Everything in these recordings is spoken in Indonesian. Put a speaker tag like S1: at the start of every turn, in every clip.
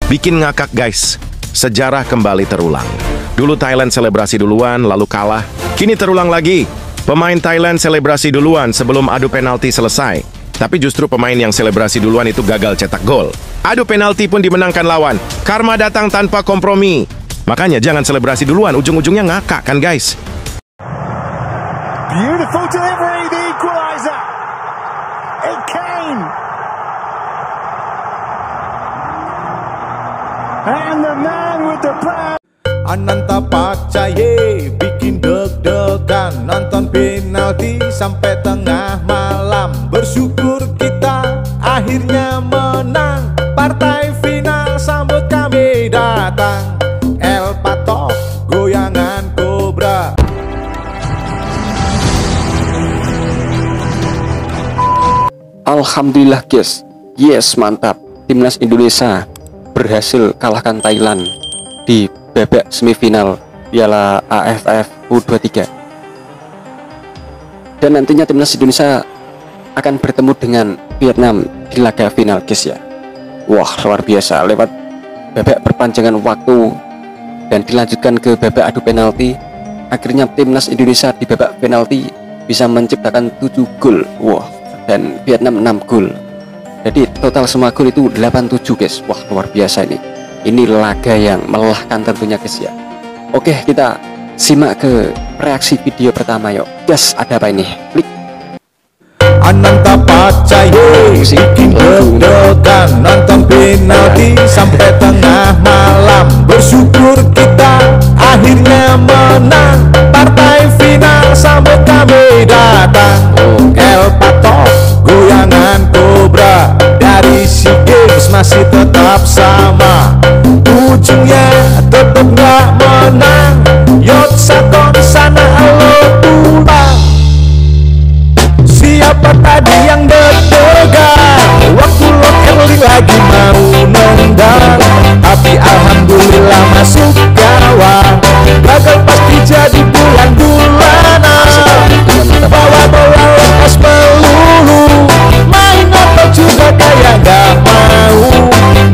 S1: Bikin ngakak guys, sejarah kembali terulang. Dulu Thailand selebrasi duluan, lalu kalah. Kini terulang lagi. Pemain Thailand selebrasi duluan sebelum adu penalti selesai. Tapi justru pemain yang selebrasi duluan itu gagal cetak gol. Adu penalti pun dimenangkan lawan. Karma datang tanpa kompromi. Makanya jangan selebrasi duluan, ujung-ujungnya ngakak kan guys.
S2: Beautiful delivery, the equalizer. And Kane. And the man with the plan.
S3: Ananta Pacaye bikin deg-degan, nonton penalti sampai tengah malam. Bersyukur kita akhirnya menang, partai final sambut kami datang. El Patok goyangan kobra.
S4: Alhamdulillah guys, yes mantap, timnas Indonesia berhasil kalahkan Thailand di babak semifinal Piala AFF U23. Dan nantinya timnas Indonesia akan bertemu dengan Vietnam di laga final guys ya. Wah luar biasa, lewat babak perpanjangan waktu dan dilanjutkan ke babak adu penalti. Akhirnya timnas Indonesia di babak penalti bisa menciptakan 7 gol. Wah, dan Vietnam 6 gol. Jadi total semua gol itu 87 guys. Wah luar biasa ini. Ini laga yang melelahkan tentunya guys ya. Oke, kita simak ke reaksi video pertama yuk. Guys, ada apa ini? Klik.
S3: Ananta Pacaye bikin deg-degan, nonton penalti sampai tengah malam. Bersyukur kita akhirnya menang, partai final sambut kami datang. El Patok goyangan kobra, dari SEA Games masih tetap sama, ujungnya tetap gak menang. Yot sakon sana lo pulang. Siapa tadi yang deg-degan waktu Lord Erling lagi mau nendang, tapi alhamdulillah masuk gawang. Gagal pasti jadi bulan-bulanan, bawa bola lepas melulu, main apa juga kayak gak mau.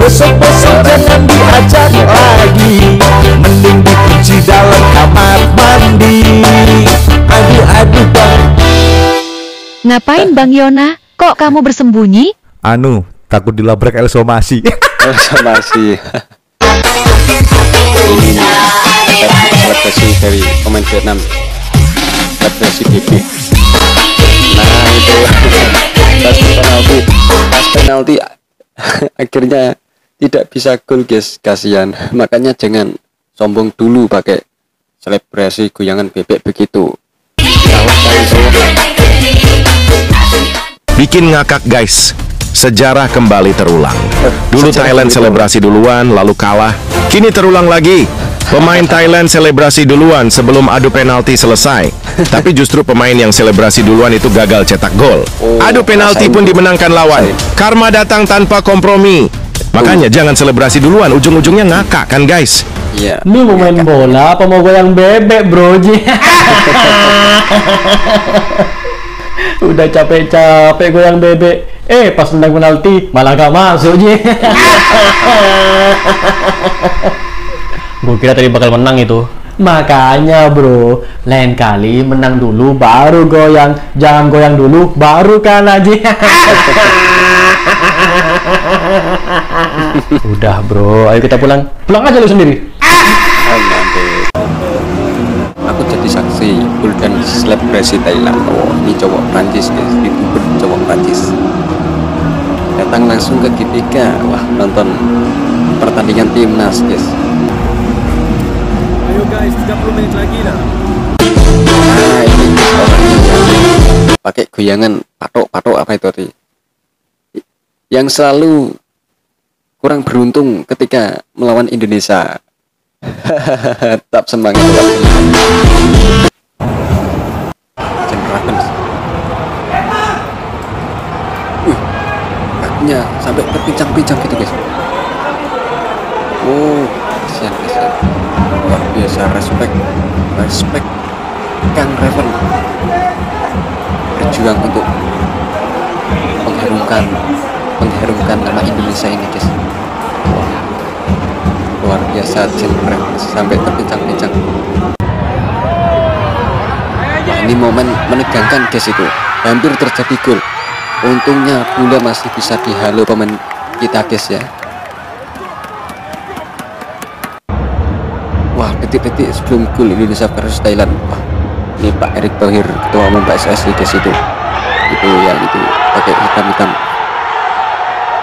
S3: Besok-besok jangan diajak lagi, mending dikunci dalam kamar mandi. Aduh bang.
S5: Ngapain Bang Yona? Kok kamu bersembunyi?
S3: Anu, takut dilabrak El Somasi.
S4: Masih selebrasi dari pemain Vietnam, selebrasi BB. Nah itu pas penalti akhirnya tidak bisa gol guys, kasihan. Makanya jangan sombong dulu pakai selebrasi goyangan bebek begitu.
S1: Bikin ngakak guys, sejarah kembali terulang. Dulu Thailand selebrasi duluan, lalu kalah. Kini terulang lagi. Pemain Thailand selebrasi duluan sebelum adu penalti selesai. Tapi justru pemain yang selebrasi duluan itu gagal cetak gol. Adu penalti pun dimenangkan lawan. Karma datang tanpa kompromi. Makanya jangan selebrasi duluan, ujung-ujungnya ngakak kan guys.
S4: Iya.
S6: Lu mau main bola apa mau goyang bebek bro Ji? Udah capek-capek goyang bebek, pas nendang penalti malah gak masuk Ji. Gue kira tadi bakal menang itu. Makanya bro, lain kali menang dulu baru goyang, jangan goyang dulu baru kalah Ji. Udah bro, ayo kita pulang aja lu sendiri.
S4: Aku jadi saksi Golden selebrasi Thailand. Oh, ini cowok Prancis guys, youtuber cowok Prancis datang langsung ke GBK. Wah, nonton pertandingan timnas guys.
S2: Ayo guys, 30 menit lagi lah.
S4: Nah ini orangnya yang pakai goyangan patok apa itu tadi, yang selalu kurang beruntung ketika melawan Indonesia. Tetap semangat. Kakinya sampai terpincang-pincang gitu guys. Oh, kasihan. Luar biasa, respect Kang Raven berjuang untuk mengharumkan nama Indonesia ini guys. luar biasa, jempret sampai terpincang-pincang. Wah, ini momen menegangkan guys, itu hampir terjadi gol. Untungnya bola masih bisa dihalau pemain kita guys ya. Wah, detik-detik sebelum gol Indonesia versus Thailand. Wah, ini Pak Erick Thohir, ketua umum PSSI guys, itu yang itu pakai hitam-hitam.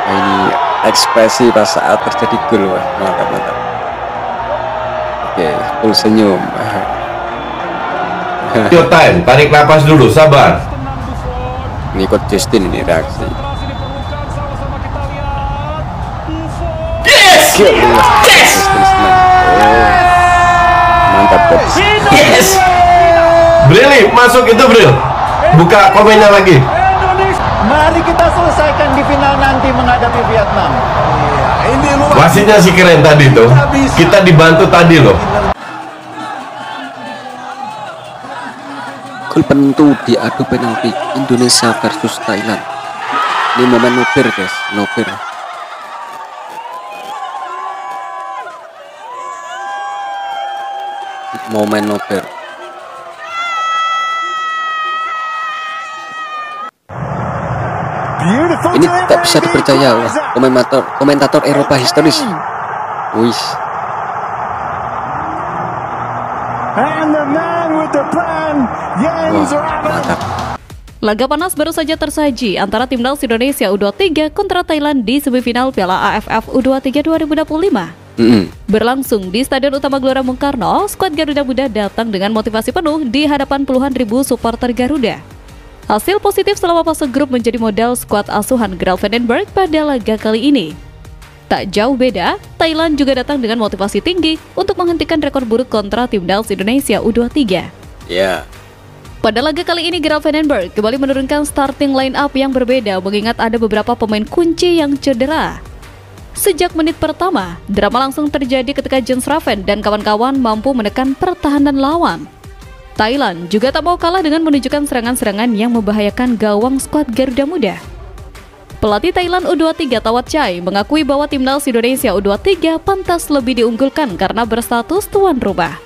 S4: Nah, ini ekspresi pas saat terjadi gol. Wah, mantap. Oke, full senyum.
S7: Your time, tarik napas dulu, sabar.
S4: Ini Coach Justin ini reaksi.
S7: Yes!
S4: Yes! Mantap Coach.
S7: Yes! Brili, masuk itu Bril. Buka komennya lagi.
S2: Mari kita selesaikan di final nanti menghadapi Vietnam. Iya, ini luar.
S7: Wasitnya sih keren tadi tuh. Kita dibantu tadi loh.
S4: Gol penentu di adu penalti Indonesia versus Thailand. Ini momen nopir guys, nopir. Momen nopir. Ini tak bisa dipercaya. Wah, komentator Eropa historis. Wih.
S2: And the man with the plan, Jens
S4: Wah, mantap.
S8: Laga panas baru saja tersaji antara timnas Indonesia U23 kontra Thailand di semifinal Piala AFF U23 2025. Berlangsung di Stadion Utama Gelora Bung Karno, skuad Garuda Muda datang dengan motivasi penuh di hadapan puluhan ribu supporter Garuda. Hasil positif selama fase grup menjadi modal skuad asuhan Graf Vandenberg pada laga kali ini. Tak jauh beda, Thailand juga datang dengan motivasi tinggi untuk menghentikan rekor buruk kontra timnas Indonesia U23.
S4: Ya.
S8: Pada laga kali ini, Graf Vandenberg kembali menurunkan starting line up yang berbeda mengingat ada beberapa pemain kunci yang cedera. Sejak menit pertama, drama langsung terjadi ketika Jens Raven dan kawan-kawan mampu menekan pertahanan lawan. Thailand juga tak mau kalah dengan menunjukkan serangan-serangan yang membahayakan gawang skuad Garuda Muda. Pelatih Thailand U23 Tawat Chai mengakui bahwa timnas Indonesia U23 pantas lebih diunggulkan karena berstatus tuan rumah.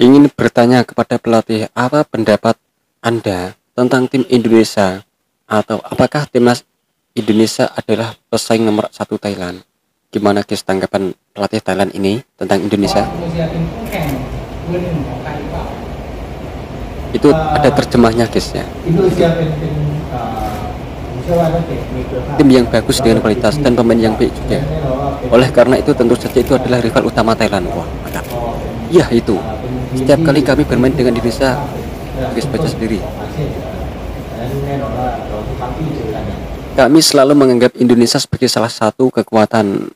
S4: Ingin bertanya kepada pelatih, apa pendapat Anda tentang tim Indonesia, atau apakah timnas Indonesia adalah pesaing nomor 1 Thailand? Gimana guys tanggapan pelatih Thailand ini tentang Indonesia? Itu ada terjemahnya guys ya. Tim yang bagus dengan kualitas dan pemain yang baik juga. Oleh karena itu tentu saja itu adalah rival utama Thailand. Wah, mantap. Ya itu. Setiap kali kami bermain dengan Indonesia, guys baca sendiri. Kami selalu menganggap Indonesia sebagai salah satu kekuatan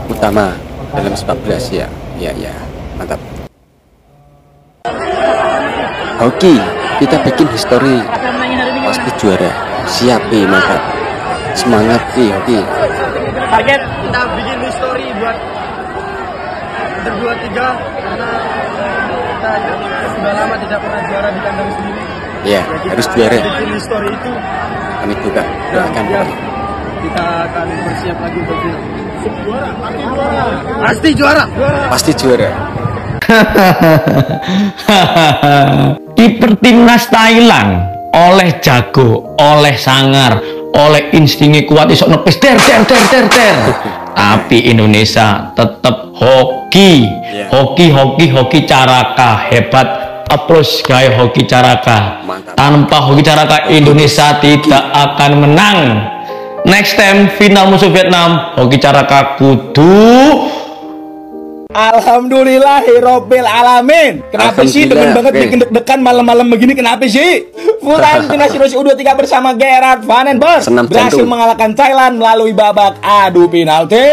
S4: utama dalam sepak bola Asia. Ya, mantap. Hoki, kita bikin histori, pasti juara. Siap, mantap. Semangat, Hoki.
S2: target kita bikin histori buat berdua tiga karena kita sudah lama tidak pernah juara di kandang sendiri.
S4: Iya, harus juara.
S2: Bikin histori itu.
S4: Kami juga doakan
S2: Kita akan bersiap lagi untuk final. Juara, pasti juara.
S4: Pasti juara.
S6: Kiper timnas Thailand oleh jago, oleh sangar, oleh instingnya kuat isok nepis ter. Tapi Indonesia tetap hoki Caraka hebat. Applause gaya Hoki Caraka. Tanpa Hoki Caraka Indonesia tidak akan menang. Next time final musuh Vietnam, Hoki Caraka kudu.
S3: Alhamdulillahirobbil alamin. Kenapa sih demen banget bikin deg-degan malam-malam begini? Kenapa sih? Full time timnas Indonesia U23 bersama Gerard Vandenberg berhasil mengalahkan Thailand melalui babak adu penalti.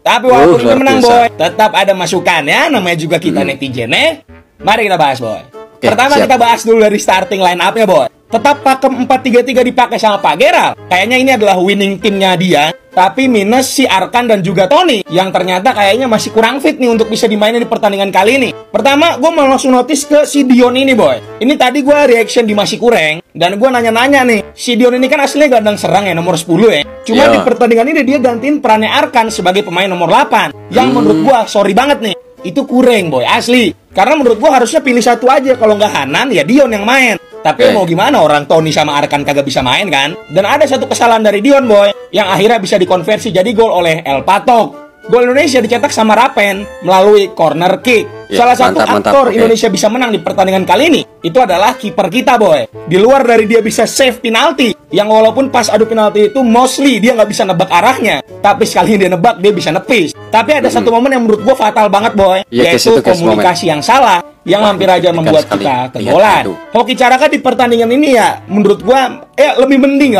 S3: Tapi walaupun kita menang boy, tetap ada masukan ya. Namanya juga kita netizen ya. Mari kita bahas boy. Pertama kita bahas dulu dari starting line up-nya boy. Tetap pakem 4-3-3 dipakai sama Pak Gerald. Kayaknya ini adalah winning timnya dia. Tapi minus si Arkan dan juga Tony, yang ternyata kayaknya masih kurang fit nih untuk bisa dimainin di pertandingan kali ini. Pertama, gue mau langsung notice ke si Dion ini, boy. Ini tadi gue reaction di Masih Kurang, dan gue nanya-nanya nih. Si Dion ini kan aslinya gelandang serang ya, nomor 10 ya. Cuma di pertandingan ini dia gantiin perannya Arkan sebagai pemain nomor 8. Yang menurut gue, sorry banget nih, itu kurang, boy, asli. Karena menurut gue harusnya pilih satu aja. Kalau nggak Hanan, ya Dion yang main. Tapi mau gimana, orang Tony sama Arkan kagak bisa main kan? Dan ada satu kesalahan dari Dion, boy, yang akhirnya bisa dikonversi jadi gol oleh El Patok. Gol Indonesia dicetak sama Rapen melalui corner kick. Salah satu aktor Indonesia bisa menang di pertandingan kali ini itu adalah kiper kita, boy. Di luar dari dia bisa save penalti, yang walaupun pas adu penalti itu mostly dia nggak bisa nebak arahnya, tapi sekali dia nebak dia bisa nepis. Tapi ada satu momen yang menurut gua fatal banget, boy, yaitu komunikasi yang salah yang hampir aja membuat kita kegolan. Hoki Caraka di pertandingan ini ya menurut gua lebih mending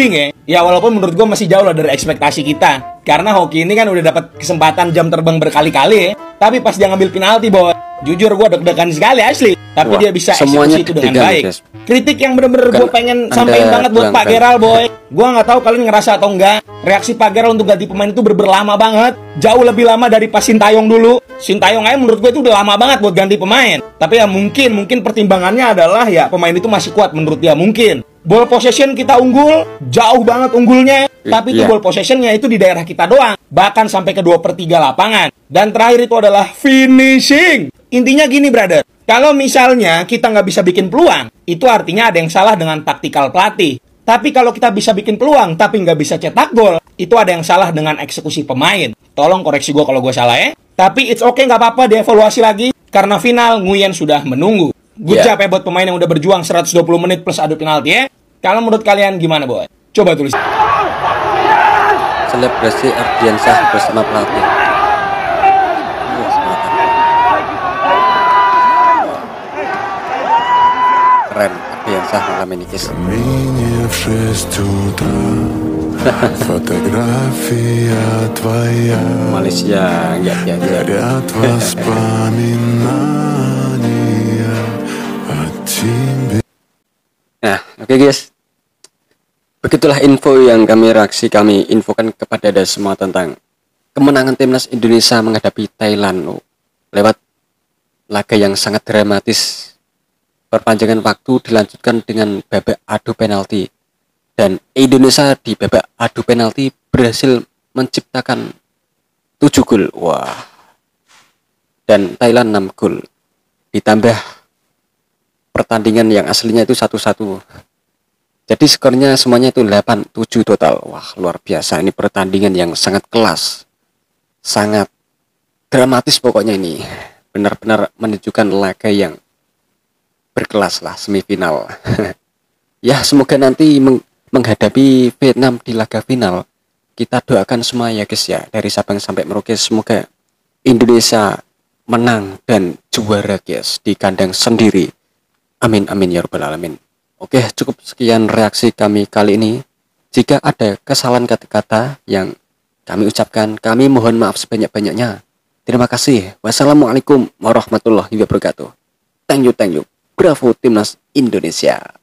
S3: ya. Ya walaupun menurut gua masih jauh lah dari ekspektasi kita. Karena Hoki ini kan udah dapat kesempatan jam terbang berkali-kali ya. Tapi pas dia ngambil penalti, boy, jujur gue deg-degan sekali asli. Tapi dia bisa eksekusi itu dengan baik. Kritik yang bener-bener gue pengen sampein banget buat Pak Gerald, boy. Gue nggak tahu kalian ngerasa atau enggak. Reaksi Pak Gerald untuk ganti pemain itu berlama banget. Jauh lebih lama dari pas Sintayong dulu. Sintayong aja menurut gue itu udah lama banget buat ganti pemain. Tapi ya mungkin pertimbangannya adalah ya pemain itu masih kuat menurut dia mungkin. Ball possession kita unggul, jauh banget unggulnya. Tapi itu ball possessionnya itu di daerah kita doang. Bahkan sampai ke 2/3 lapangan. Dan terakhir itu adalah finishing. Intinya gini, brother. Kalau misalnya kita nggak bisa bikin peluang, itu artinya ada yang salah dengan taktikal pelatih. Tapi kalau kita bisa bikin peluang, tapi nggak bisa cetak gol, itu ada yang salah dengan eksekusi pemain. Tolong koreksi gue kalau gue salah ya. Tapi it's okay, nggak apa-apa, dievaluasi lagi. Karena final, Nguyen sudah menunggu. Good job ya buat pemain yang udah berjuang 120 menit plus adu penalti ya. Kalau menurut kalian gimana, boy? Coba tulis.
S4: Selebrasi Ardiansyah bersama pelatih. Keren Ardiansyah malam ini, guys. Malaysia, ya. Nah, oke guys. Begitulah info yang kami infokan kepada Anda semua tentang kemenangan timnas Indonesia menghadapi Thailand lewat laga yang sangat dramatis. Perpanjangan waktu dilanjutkan dengan babak adu penalti, dan Indonesia di babak adu penalti berhasil menciptakan 7 gol. Wah. Dan Thailand 6 gol. Ditambah pertandingan yang aslinya itu 1-1. Jadi skornya semuanya itu 8-7 total. Wah, luar biasa. Ini pertandingan yang sangat kelas. Sangat dramatis pokoknya ini. Benar-benar menunjukkan laga yang berkelas lah, semifinal. Ya, semoga nanti menghadapi Vietnam di laga final. Kita doakan semua ya guys ya. Dari Sabang sampai Merauke, semoga Indonesia menang dan juara guys di kandang sendiri. Amin amin ya rabbal alamin. Oke, cukup sekian reaksi kami kali ini. Jika ada kesalahan kata-kata yang kami ucapkan, kami mohon maaf sebanyak-banyaknya. Terima kasih. Wassalamualaikum warahmatullahi wabarakatuh. Thank you. Bravo Timnas Indonesia.